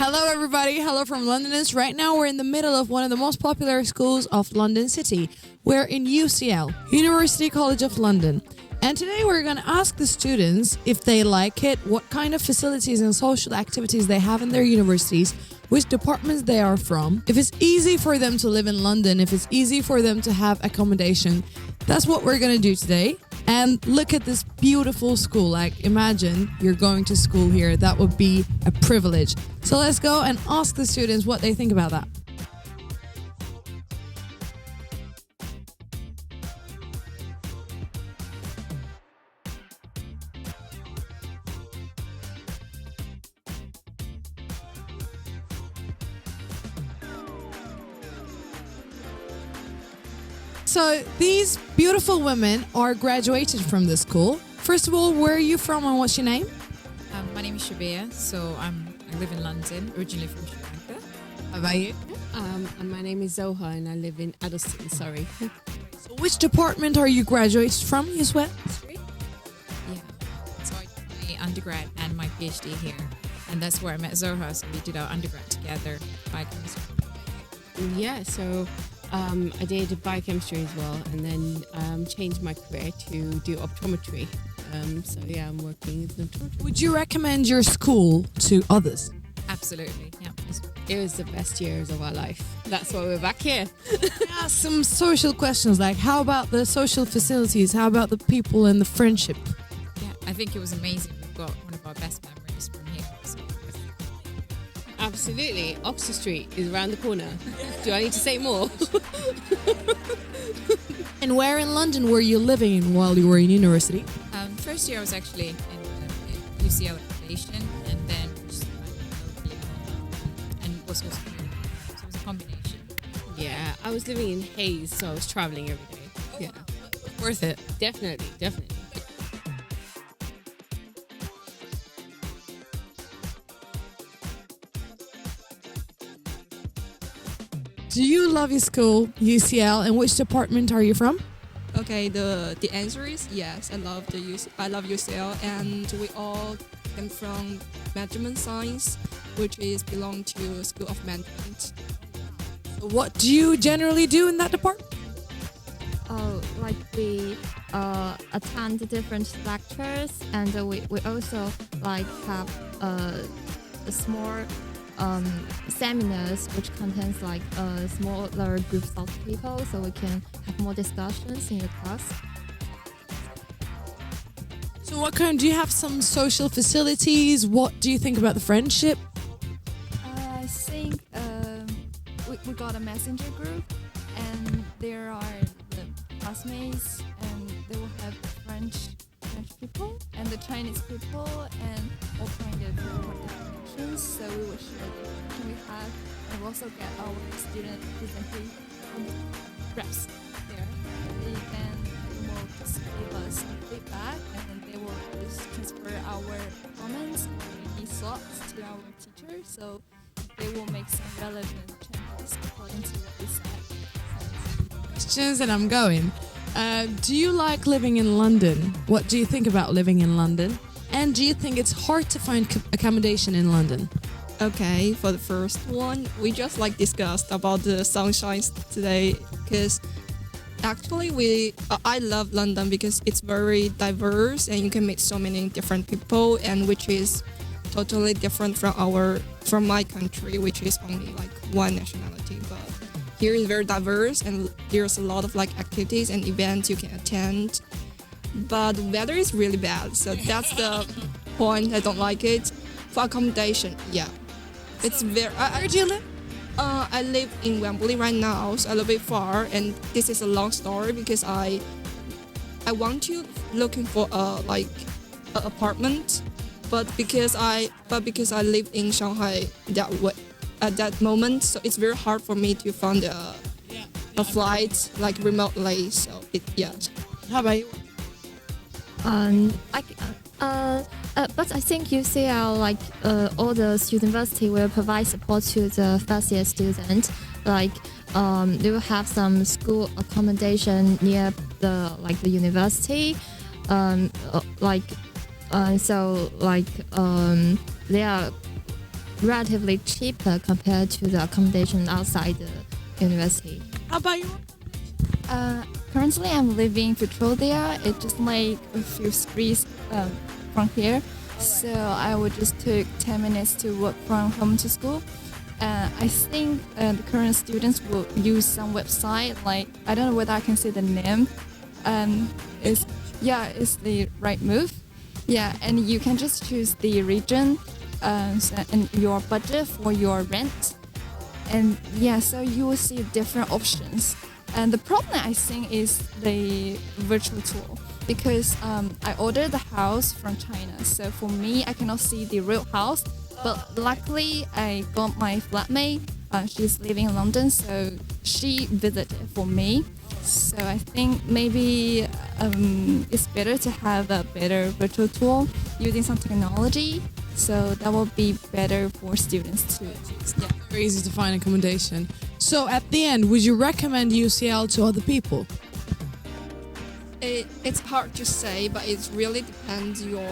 Hello, everybody. Hello from Londonist. Right now, we're in the middle of one of the most popular schools of London City. We're in UCL, University College of London. And today we're going to ask the students if they like it, what kind of facilities and social activities they have in their universities, which departments they are from, if it's easy for them to live in London, if it's easy for them to have accommodation. That's what we're going to do today. And look at this beautiful school. Like, imagine you're going to school here. That would be a privilege. So let's go and ask the students what they think about that. So these beautiful women are graduated from the school. First of all, where are you from and what's your name? My name is Shabia, so I live in London, originally from Sri Lanka. How about you? And my name is Zoha and I live in Addleston, Surrey. So which department are you graduated from, you swear? Yeah, so I did my undergrad and my PhD here, and that's where I met Zoha, so we did our undergrad together, biochemistry. Yeah, so I did biochemistry as well and then changed my career to do optometry. So yeah, I'm working as an optometrist. Would you recommend your school to others? Absolutely, yeah. It was the best years of our life. That's why we're back here. Yeah, some social questions like how about the social facilities? How about the people and the friendship? Yeah, I think it was amazing. We've got one of our best memories from here. So. Absolutely. Oxford Street is around the corner. Do I need to say more? And where in London were you living while you were in university? First year I was actually in UCL Accommodation, and then just and was also here. So it was a combination. Yeah, I was living in Hayes, so I was traveling every day. Yeah, Worth it. definitely. Do you love your school, UCL, and which department are you from? Okay, the answer is yes. I love UCL, and we all came from management science, which is belong to School of Management. What do you generally do in that department? Like we attend different lectures, and we also like have a small seminars which contains like smaller groups of people, so we can have more discussions in the class. So what kind, do you have some social facilities? What do you think about the friendship? I think we got a messenger group, and there are the classmates, and they will have French people and the Chinese people and all kind of connections. So we will share the information we have, and we also get our student presentation reps there. Then they will just give us some feedback, and then they will just transfer our comments or any thoughts to our teacher. So they will make some relevant changes according to what we said. Questions and I'm going. Do you like living in London? What do you think about living in London? And do you think it's hard to find accommodation in London? Okay, for the first one, we just discussed about the sunshine today, because actually I love London because it's very diverse and you can meet so many different people, and which is totally different from my country, which is only one nationality. But here is very diverse, and there's a lot of activities and events you can attend. But the weather is really bad, so that's the point. I don't like it. For accommodation, yeah, it's very. Where do you live? I live in Wembley right now, so a little bit far, and this is a long story because I want to looking for a apartment, but because I live in Shanghai at that moment, so it's very hard for me to find a flight remotely. So yeah. How about you? But I think UCL, all the university will provide support to the first year student. They will have some school accommodation near the university. They are relatively cheaper compared to the accommodation outside the university. How about you? Currently, I'm living in Petrolia. It's just like a few streets from here. So I would just take 10 minutes to walk from home to school. I think the current students will use some website, like, I don't know whether I can say the name. It's the right move. Yeah, and you can and choose the region and your budget for your rent. And yeah, so you will see different options. And the problem I think is the virtual tour, because I ordered the house from China. So for me, I cannot see the real house. But luckily, I got my flatmate. She's living in London, so she visited for me. So I think maybe it's better to have a better virtual tour using some technology. So that will be better for students too. Yeah. Very easy to find accommodation. So at the end, would you recommend UCL to other people? It's hard to say, but it really depends your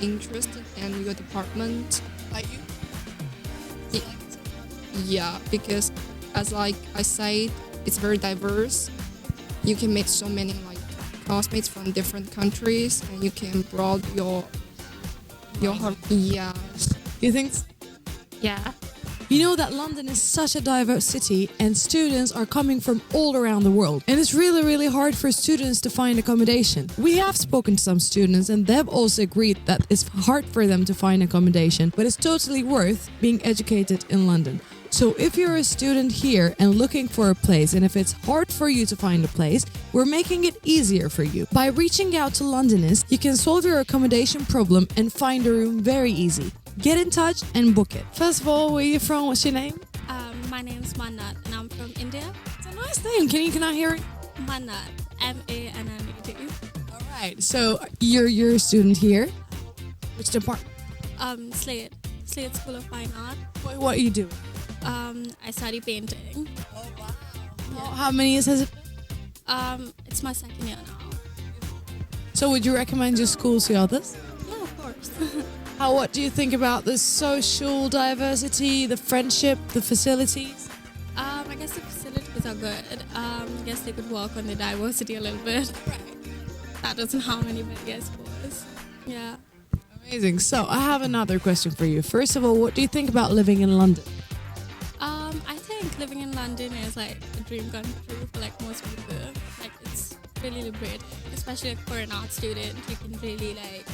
interest and your department. Like you? Yeah, because as like I said, it's very diverse. You can meet so many like classmates from different countries, and you can broaden your heart. Yeah. You think? Yeah. You know that London is such a diverse city and students are coming from all around the world. And it's really, really hard for students to find accommodation. We have spoken to some students and they've also agreed that it's hard for them to find accommodation, but it's totally worth being educated in London. So if you're a student here and looking for a place, and if it's hard for you to find a place, we're making it easier for you. By reaching out to Londonist, you can solve your accommodation problem and find a room very easy. Get in touch and book it. First of all, where are you from? What's your name? My name's Manat and I'm from India. It's a nice name. Can I hear it? Manat, M-A-N-N-A-T. All right. So you're a student here. Which department? Slade School of Fine Art. What are you doing? I study painting. Oh wow. How many years has it? It's my second year now. So would you recommend your school to others? Yeah, of course. What do you think about the social diversity, the friendship, the facilities? I guess the facilities are good. I guess they could work on the diversity a little bit. That doesn't harm anybody, I suppose. Yeah. Amazing. So I have another question for you. First of all, what do you think about living in London? I think living in London is like a dream come true for like most people. Like it's really liberating, especially like, for an art student. You can really like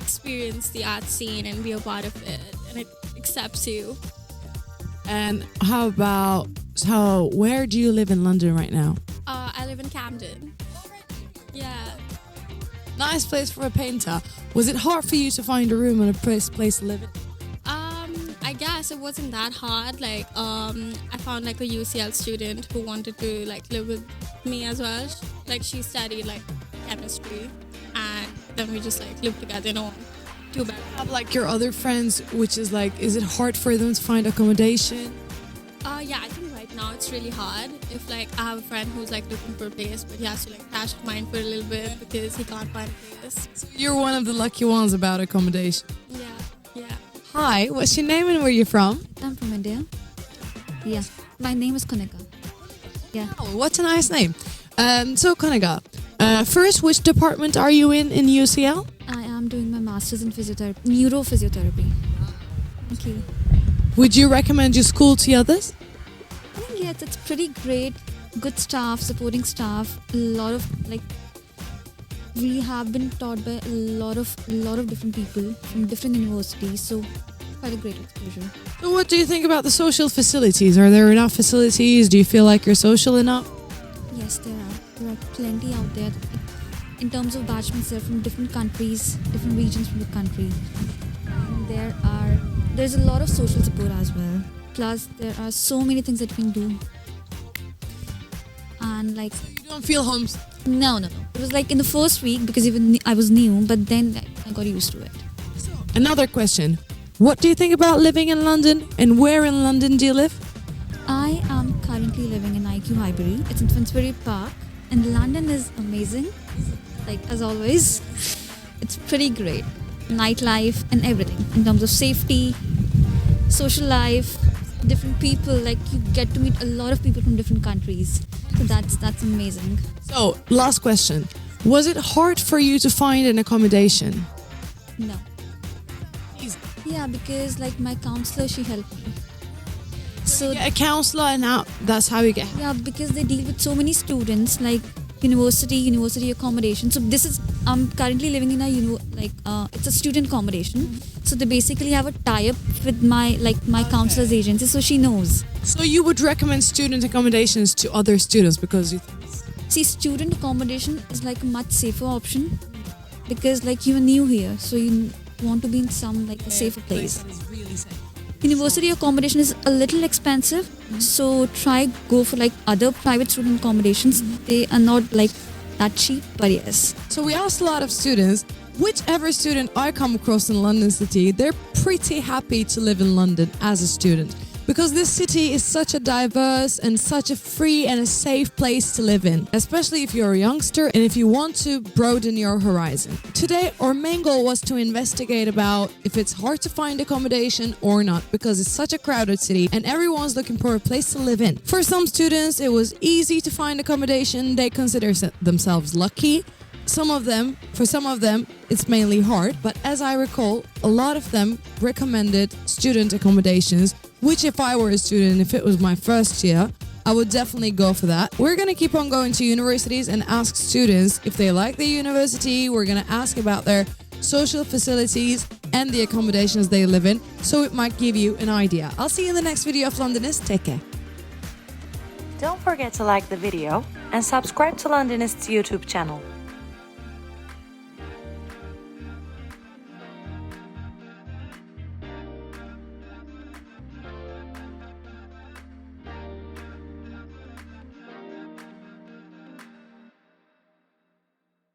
experience the art scene and be a part of it, and it accepts you. And where do you live in London right now? I live in Camden. Yeah. Nice place for a painter. Was it hard for you to find a room and a place to live in? I guess it wasn't that hard. Like, I found like a UCL student who wanted to like live with me as well. Like, she studied like chemistry, and then we just like lived together. No, too bad. Have like your other friends, which is like, is it hard for them to find accommodation? Yeah, I think right now it's really hard. If like I have a friend who's like looking for a place, but he has to like crash mine for a little bit because he can't find a place. So you're one of the lucky ones about accommodation. Yeah. Hi, what's your name and where are you from? I'm from India. Yeah, my name is Kanika. Yeah. Oh, what a nice name. So Kanika, first, which department are you in UCL? I am doing my master's in physiotherapy, neurophysiotherapy. Thank you. Would you recommend your school to others? I think yes, it's pretty great. Good staff, supporting staff. A lot of like, we have been taught by a lot of different people from different universities. So quite a great exposure. So what do you think about the social facilities? Are there enough facilities? Do you feel like you're social enough? Yes, there are plenty out there. In terms of batchmates, they're from different countries, different regions from the country. And there's a lot of social support as well. Plus, there are so many things that we can do. And like, You don't feel homesick? no. It was like in the first week because even I was new, but then I got used to it. Another question. What do you think about living in London, and where in London do you live? I am currently living in IQ Highbury. It's in Finsbury Park, and London is amazing. Like as always, it's pretty great. Nightlife and everything in terms of safety. social life, different people. Like you get to meet a lot of people from different countries. So that's amazing. So, last question. Was it hard for you to find an accommodation? No. Easy. Yeah, because like my counselor, she helped me. So You get a counselor and now that's how you get. yeah, because they deal with so many students, like university accommodation. So this is I'm currently living in a it's a student accommodation. So they basically have a tie-up with my counselor's agency, so she knows. So you would recommend student accommodations to other students because you think See, student accommodation is like a much safer option because like you're new here, so you want to be in some like a safer place. that is really safe. University accommodation is a little expensive, so go for like other private student accommodations. They are not like that cheap, but yes. So we asked a lot of students, whichever student I come across in London City, they're pretty happy to live in London as a student. Because this city is such a diverse and such a free and a safe place to live in, especially if you're a youngster and if you want to broaden your horizon. Today, our main goal was to investigate about if it's hard to find accommodation or not, because it's such a crowded city and everyone's looking for a place to live in. For some students, it was easy to find accommodation. They consider themselves lucky. For some of them, it's mainly hard, but as I recall, a lot of them recommended student accommodations, which if I were a student, if it was my first year, I would definitely go for that. We're going to keep on going to universities and ask students if they like the university. We're going to ask about their social facilities and the accommodations they live in, so it might give you an idea. I'll see you in the next video of Londonist. Take care. Don't forget to like the video and subscribe to Londonist's YouTube channel.